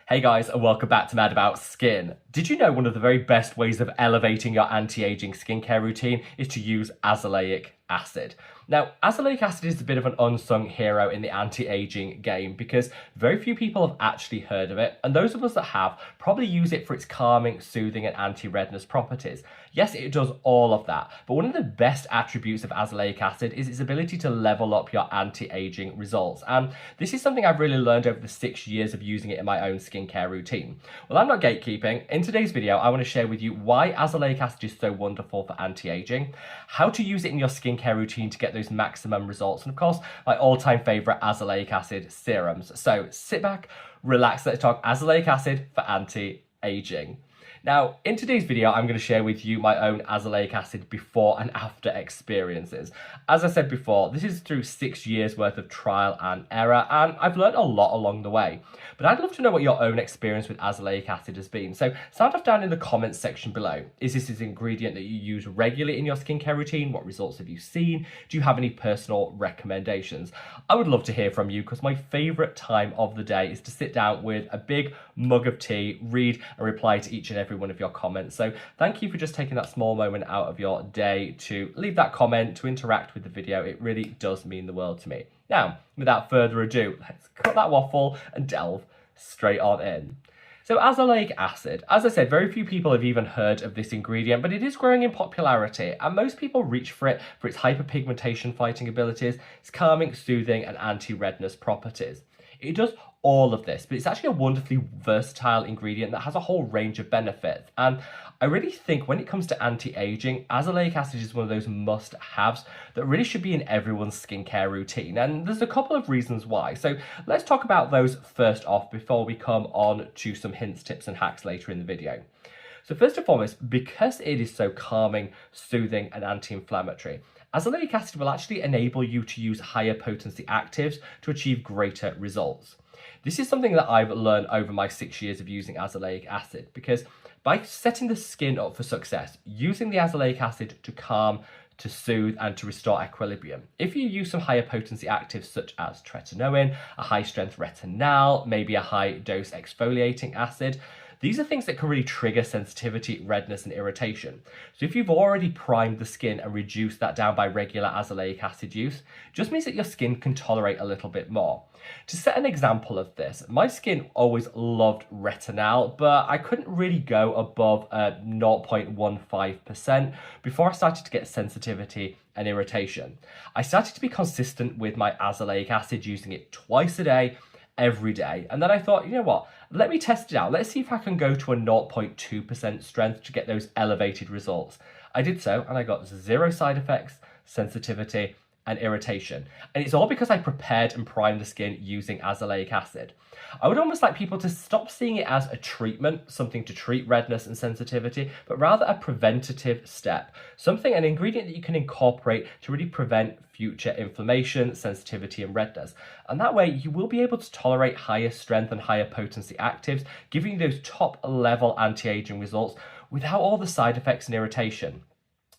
Hey guys, and welcome back to Mad About Skin. Did you know one of the very best ways of elevating your anti-aging skincare routine is to use azelaic acid? Now, azelaic acid is a bit of an unsung hero in the anti-aging game because very few people have actually heard of it, and those of us that have probably use it for its calming, soothing, and anti-redness properties. Yes, it does all of that, but one of the best attributes of azelaic acid is its ability to level up your anti-aging results, and this is something I've really learned over the 6 years of using it in my own skincare routine. Well, I'm not gatekeeping. In today's video, I want to share with you why azelaic acid is so wonderful for anti-aging, how to use it in your skincare routine to get those maximum results, and of course, my all-time favorite azelaic acid serums. So sit back, relax, let's talk azelaic acid for anti-aging. Now, in today's video, I'm going to share with you my own azelaic acid before and after experiences. As I said before, this is through 6 years worth of trial and error, and I've learned a lot along the way. But I'd love to know what your own experience with azelaic acid has been. So sound off down in the comments section below. Is this an ingredient that you use regularly in your skincare routine? What results have you seen? Do you have any personal recommendations? I would love to hear from you because my favorite time of the day is to sit down with a big mug of tea, read and reply to each and every one of your comments. So thank you for just taking that small moment out of your day to leave that comment, to interact with the video. It really does mean the world to me. Now, without further ado, let's cut that waffle and delve straight on in. So azelaic acid, as I said, very few people have even heard of this ingredient, but it is growing in popularity and most people reach for it for its hyperpigmentation fighting abilities, its calming, soothing and anti-redness properties. It does all of this, but it's actually a wonderfully versatile ingredient that has a whole range of benefits. And I really think when it comes to anti-aging, azelaic acid is one of those must-haves that really should be in everyone's skincare routine. And there's a couple of reasons why. So let's talk about those first off before we come on to some hints, tips, and hacks later in the video. So first and foremost, because it is so calming, soothing, and anti-inflammatory, azelaic acid will actually enable you to use higher potency actives to achieve greater results. This is something that I've learned over my 6 years of using azelaic acid, because by setting the skin up for success, using the azelaic acid to calm, to soothe and to restore equilibrium. If you use some higher potency actives such as tretinoin, a high strength retinol, maybe a high dose exfoliating acid, these are things that can really trigger sensitivity, redness and irritation. So if you've already primed the skin and reduced that down by regular azelaic acid use, it just means that your skin can tolerate a little bit more. To set an example of this, my skin always loved retinol, but I couldn't really go above 0.15% before I started to get sensitivity and irritation. I started to be consistent with my azelaic acid, using it twice a day, every day. And then I thought, you know what, let me test it out. Let's see if I can go to a 0.2% strength to get those elevated results. I did so and I got 0 side effects, sensitivity and irritation. And it's all because I prepared and primed the skin using azelaic acid. I would almost like people to stop seeing it as a treatment, something to treat redness and sensitivity, but rather a preventative step, an ingredient that you can incorporate to really prevent future inflammation, sensitivity and redness. And that way you will be able to tolerate higher strength and higher potency actives, giving you those top level anti-aging results without all the side effects and irritation.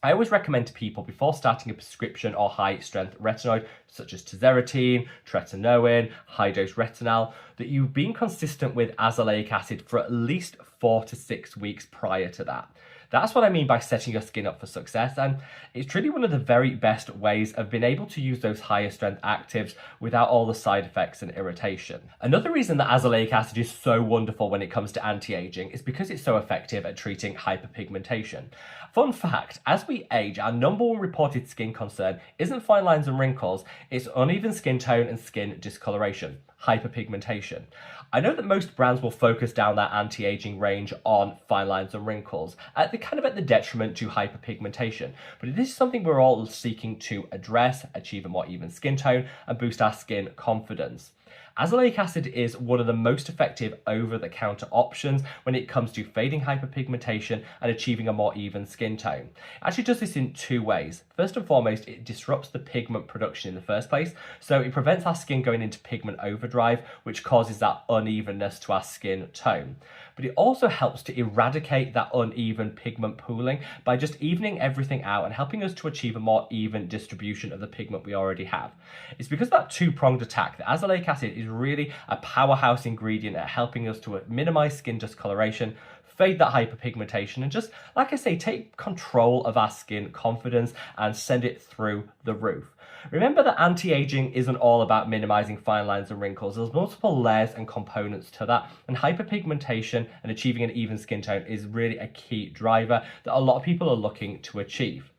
I always recommend to people before starting a prescription or high-strength retinoid, such as tazarotene, tretinoin, high-dose retinol, that you've been consistent with azelaic acid for at least 4 to 6 weeks prior to that. That's what I mean by setting your skin up for success, and it's truly one of the very best ways of being able to use those higher strength actives without all the side effects and irritation. Another reason that azelaic acid is so wonderful when it comes to anti-aging is because it's so effective at treating hyperpigmentation. Fun fact, as we age, our number one reported skin concern isn't fine lines and wrinkles, it's uneven skin tone and skin discoloration, hyperpigmentation. I know that most brands will focus down that anti-aging range on fine lines and wrinkles, at the detriment to hyperpigmentation. But it is something we're all seeking to address, achieve a more even skin tone, and boost our skin confidence. Azelaic acid is one of the most effective over-the-counter options when it comes to fading hyperpigmentation and achieving a more even skin tone. It actually does this in 2 ways. First and foremost, it disrupts the pigment production in the first place, so it prevents our skin going into pigment overdrive, which causes that unevenness to our skin tone. But it also helps to eradicate that uneven pigment pooling by just evening everything out and helping us to achieve a more even distribution of the pigment we already have. It's because of that 2-pronged attack that azelaic acid is is really a powerhouse ingredient at helping us to minimize skin discoloration, fade that hyperpigmentation, and just, like I say, take control of our skin confidence and send it through the roof. Remember that anti-aging isn't all about minimizing fine lines and wrinkles. There's multiple layers and components to that, and hyperpigmentation and achieving an even skin tone is really a key driver that a lot of people are looking to achieve.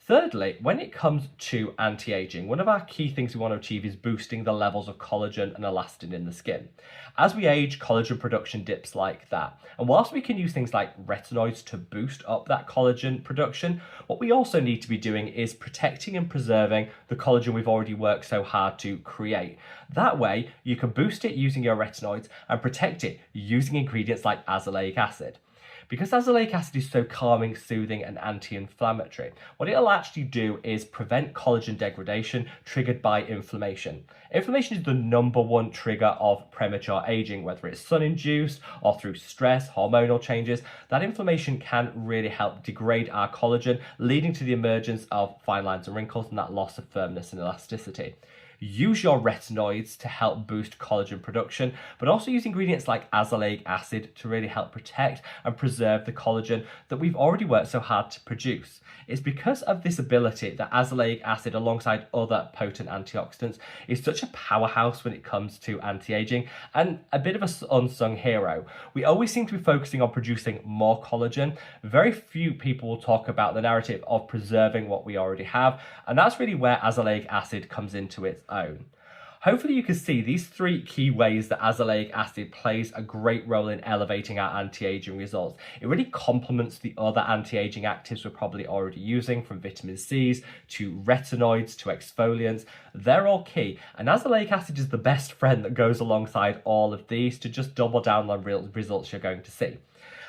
Thirdly, when it comes to anti-aging, one of our key things we want to achieve is boosting the levels of collagen and elastin in the skin. As we age, collagen production dips like that. And whilst we can use things like retinoids to boost up that collagen production, what we also need to be doing is protecting and preserving the collagen we've already worked so hard to create. That way, you can boost it using your retinoids and protect it using ingredients like azelaic acid. Because azelaic acid is so calming, soothing, and anti-inflammatory, what it'll actually do is prevent collagen degradation triggered by inflammation. Inflammation is the #1 trigger of premature aging, whether it's sun-induced or through stress, hormonal changes. That inflammation can really help degrade our collagen, leading to the emergence of fine lines and wrinkles and that loss of firmness and elasticity. Use your retinoids to help boost collagen production, but also use ingredients like azelaic acid to really help protect and preserve the collagen that we've already worked so hard to produce. It's because of this ability that azelaic acid, alongside other potent antioxidants, is such a powerhouse when it comes to anti-aging and a bit of an unsung hero. We always seem to be focusing on producing more collagen. Very few people will talk about the narrative of preserving what we already have, and that's really where azelaic acid comes into its own. Hopefully you can see these 3 key ways that azelaic acid plays a great role in elevating our anti-aging results. It really complements the other anti-aging actives we're probably already using, from vitamin C's to retinoids to exfoliants. They're all key, and azelaic acid is the best friend that goes alongside all of these to just double down on real results you're going to see.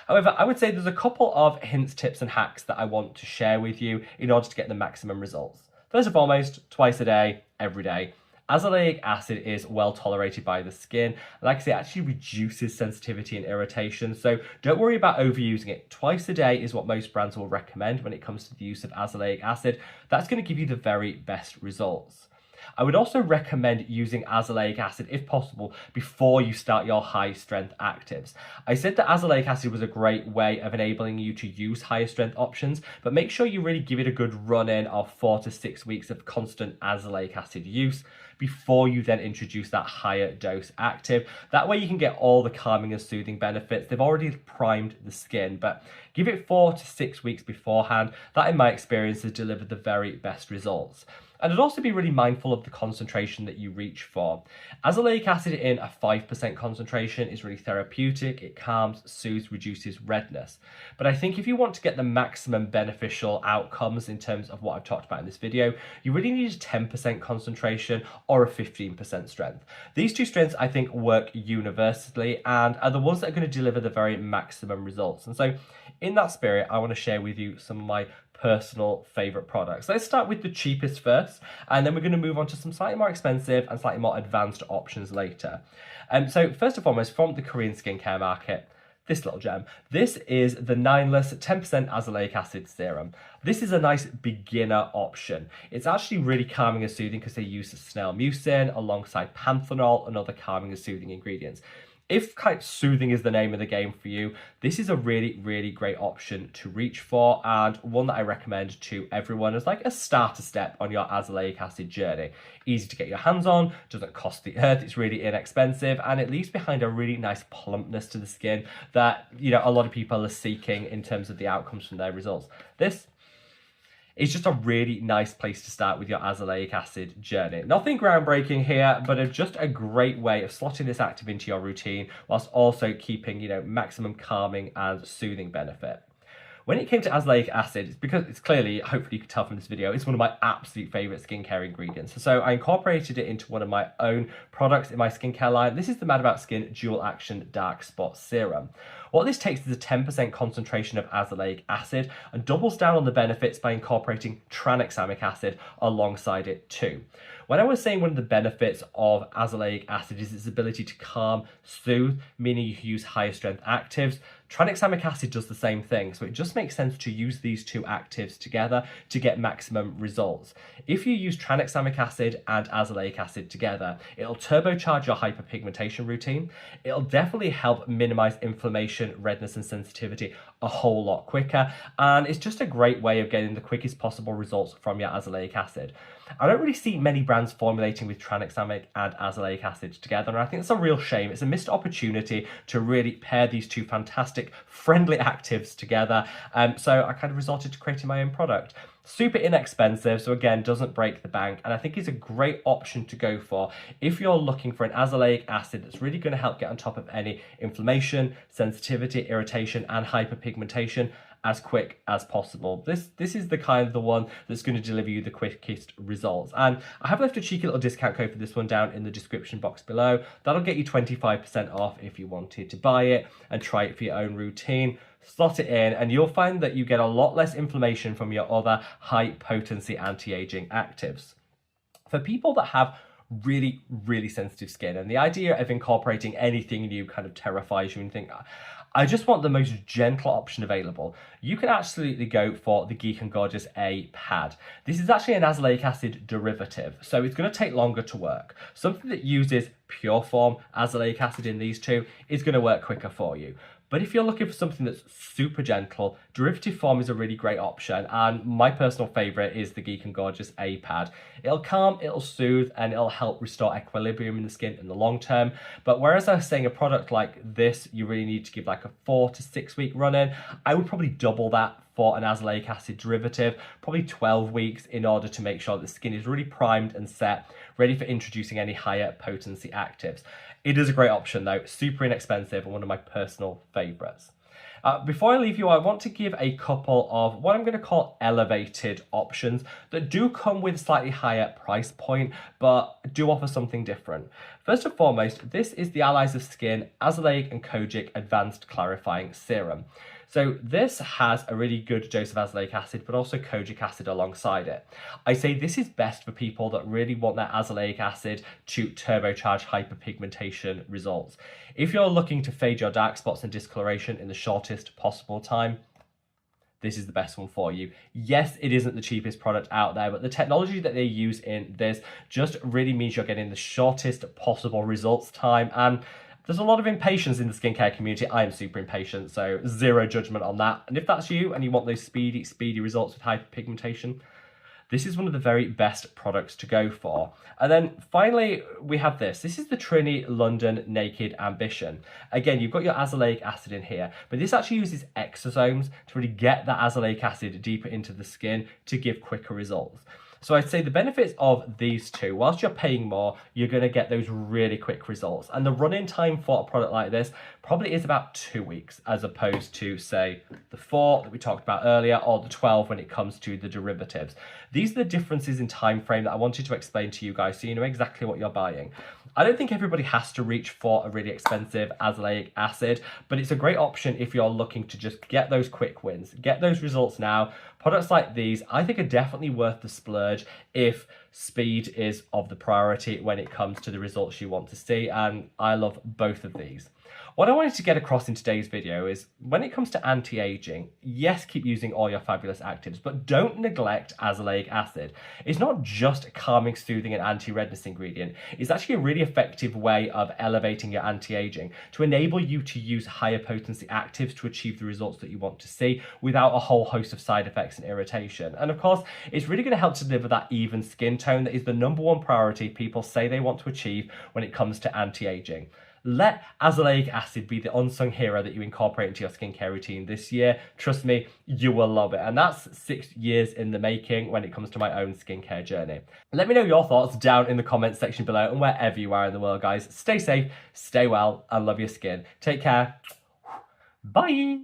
However, I would say there's a couple of hints, tips, and hacks that I want to share with you in order to get the maximum results. First and foremost, twice a day, every day. Azelaic acid is well tolerated by the skin. Like I say, it actually reduces sensitivity and irritation, so don't worry about overusing it. Twice a day is what most brands will recommend when it comes to the use of azelaic acid. That's going to give you the very best results. I would also recommend using azelaic acid, if possible, before you start your high strength actives. I said that azelaic acid was a great way of enabling you to use higher strength options, but make sure you really give it a good run in of 4 to 6 weeks of constant azelaic acid use before you then introduce that higher dose active. That way you can get all the calming and soothing benefits. They've already primed the skin, but give it 4 to 6 weeks beforehand. That, in my experience, has delivered the very best results. And I'd also be really mindful of the concentration that you reach for. Azelaic acid in a 5% concentration is really therapeutic. It calms, soothes, reduces redness. But I think if you want to get the maximum beneficial outcomes in terms of what I've talked about in this video, you really need a 10% concentration or a 15% strength. These 2 strengths, I think, work universally and are the ones that are going to deliver the very maximum results. And so in that spirit, I want to share with you some of my personal favorite products. Let's start with the cheapest first, and then we're going to move on to some slightly more expensive and slightly more advanced options later. So first and foremost, from the Korean skincare market, this little gem. This is the 9less 10% azelaic acid serum. This is a nice beginner option. It's actually really calming and soothing because they use snail mucin alongside panthenol and other calming and soothing ingredients. If kind of soothing is the name of the game for you, this is a really, really great option to reach for, and one that I recommend to everyone as like a starter step on your azelaic acid journey. Easy to get your hands on, doesn't cost the earth, it's really inexpensive, and it leaves behind a really nice plumpness to the skin that, you know, a lot of people are seeking in terms of the outcomes from their results. This is just a really nice place to start with your azelaic acid journey. Nothing groundbreaking here, but just a great way of slotting this active into your routine whilst also keeping, you know, maximum calming and soothing benefit. When it came to azelaic acid, it's because it's clearly, hopefully you can tell from this video, it's one of my absolute favorite skincare ingredients. So I incorporated it into one of my own products in my skincare line. This is the Mad About Skin Dual Action Dark Spot Serum. What this takes is a 10% concentration of azelaic acid and doubles down on the benefits by incorporating tranexamic acid alongside it too. When I was saying one of the benefits of azelaic acid is its ability to calm, soothe, meaning you can use higher strength actives, tranexamic acid does the same thing, so it just makes sense to use these two actives together to get maximum results. If you use tranexamic acid and azelaic acid together, it'll turbocharge your hyperpigmentation routine. It'll definitely help minimize inflammation, redness, and sensitivity a whole lot quicker, and it's just a great way of getting the quickest possible results from your azelaic acid. I don't really see many brands formulating with tranexamic and azelaic acid together, and I think it's a real shame. It's a missed opportunity to really pair these two fantastic, friendly actives together. So I kind of resorted to creating my own product. Super inexpensive, so again, doesn't break the bank, and I think it's a great option to go for if you're looking for an azelaic acid that's really going to help get on top of any inflammation, sensitivity, irritation, and hyperpigmentation as quick as possible. This is the one that's going to deliver you the quickest results. And I have left a cheeky little discount code for this one down in the description box below. That'll get you 25% off if you wanted to buy it and try it for your own routine. Slot it in and you'll find that you get a lot less inflammation from your other high potency anti-aging actives. For people that have really, really sensitive skin, and the idea of incorporating anything new kind of terrifies you and think, I just want the most gentle option available, you can absolutely go for the Geek and Gorgeous A pad. This is actually an azelaic acid derivative, so it's going to take longer to work. Something that uses pure form azelaic acid in these two is going to work quicker for you. But if you're looking for something that's super gentle, derivative form is a really great option, and my personal favourite is the Geek and Gorgeous A pad. It'll calm, it'll soothe, and it'll help restore equilibrium in the skin in the long term. But whereas I was saying a product like this, you really need to give like a 4 to 6 week run in, I would probably double that for an azelaic acid derivative, probably 12 weeks in order to make sure the skin is really primed and set, ready for introducing any higher potency actives. It is a great option though, super inexpensive and one of my personal favourites. Before I leave you, I want to give a couple of what I'm going to call elevated options that do come with a slightly higher price point, but do offer something different. First and foremost, this is the Allies of Skin Azelaic and Kojic Advanced Clarifying Serum. So this has a really good dose of azelaic acid, but also kojic acid alongside it. I say this is best for people that really want that azelaic acid to turbocharge hyperpigmentation results. If you're looking to fade your dark spots and discoloration in the shortest possible time, this is the best one for you. Yes, it isn't the cheapest product out there, but the technology that they use in this just really means you're getting the shortest possible results time, and there's a lot of impatience in the skincare community. I am super impatient, so zero judgment on that. And if that's you and you want those speedy results with hyperpigmentation, this is one of the very best products to go for. And then finally, we have this. This is the Trini London Naked Ambition. Again, you've got your azelaic acid in here, but this actually uses exosomes to really get that azelaic acid deeper into the skin to give quicker results. So I'd say the benefits of these two, whilst you're paying more, you're going to get those really quick results. And the run-in time for a product like this probably is about 2 weeks, as opposed to, say, the 4 that we talked about earlier, or the 12 when it comes to the derivatives. These are the differences in time frame that I wanted to explain to you guys so you know exactly what you're buying. I don't think everybody has to reach for a really expensive azelaic acid, but it's a great option if you're looking to just get those quick wins, get those results now. Products like these, I think, are definitely worth the splurge if speed is of the priority when it comes to the results you want to see, and I love both of these. What I wanted to get across in today's video is when it comes to anti-aging, yes, keep using all your fabulous actives, but don't neglect azelaic acid. It's not just a calming, soothing, and anti-redness ingredient. It's actually a really effective way of elevating your anti-aging to enable you to use higher potency actives to achieve the results that you want to see without a whole host of side effects and irritation. And of course, it's really going to help to deliver that even skin tone that is the #1 priority people say they want to achieve when it comes to anti-aging. Let azelaic acid be the unsung hero that you incorporate into your skincare routine this year. Trust me, you will love it. And that's 6 years in the making when it comes to my own skincare journey. Let me know your thoughts down in the comments section below, and wherever you are in the world, guys, stay safe, stay well, and love your skin. Take care. Bye.